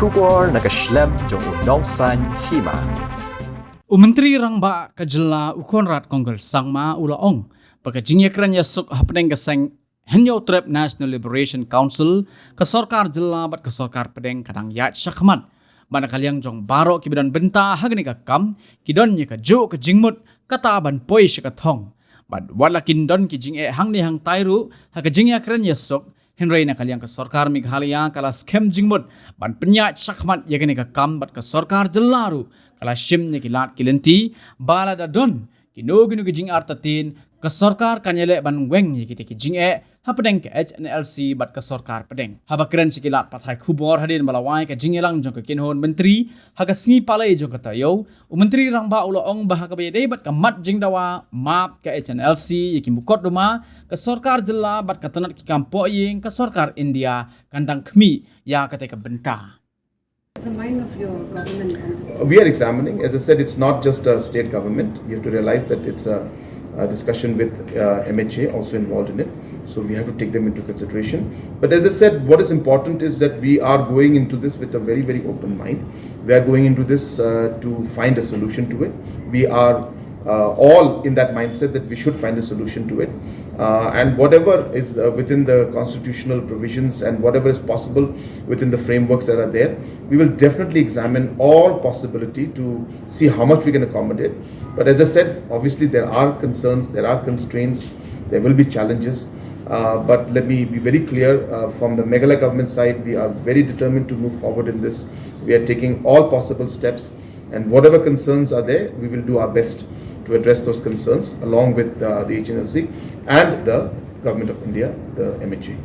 Shubor nakaslem jong unongsan Hima. Menteri Rangba Kajela Conrad Konggal Sangma Ulaong pagka Jingïakren Ïasuk hapneng kaseng Hnlc National Liberation Council ke sorkar jela bat ke sorkar pedeng kadang Ïaid Shakhmat mana kaliang jong baro kibidan benta hagni ka kam kidon nya ka jo ke jingmut kata ban poi syakathong bat walakin don ki jing hang ni hang tairu ha ka Jingïakren Ïasuk Henry na kaliang ke sorkar Meghalaya kala skem jingmut ban penyat Shakhmat yagni ka kam bat ke sorkar jelaru kala shim ni kilat kilenti bala da don kinoginu ki jing artatin ke sorkar kanyele ban weng ni kiti ki jing hapedeng ke Hnlc bat ke sorkar pedeng habakren sikilat pathai khubor hadin balawai ke jingelang jong ke kinhon menteri haga sngi palai jong ke tayo menteri rangba ulaong bahaga bayade bat ke mat Jingdawa map ke Hnlc yakin bukot rumah ke sorkar jela bat ke tanat ki kampo ying ke sorkar India kandang Khmih ya kate ke benta. What's the mind of your government on this? We are examining. As I said, it's not just a state government. You have to realize that it's a discussion with MHA also involved in it. So we have to take them into consideration. But as I said, what is important is that we are going into this with a very, very open mind. We are going into this to find a solution to it. We are all in that mindset that we should find a solution to it. And whatever is within the constitutional provisions and whatever is possible within the frameworks that are there, we will definitely examine all possibility to see how much we can accommodate. But as I said, obviously there are concerns, there are constraints, there will be challenges. But let me be very clear, from the Meghalaya government side, we are very determined to move forward in this. We are taking all possible steps, and whatever concerns are there, we will do our best to address those concerns along with the Hnlc and the Government of India, the MHA.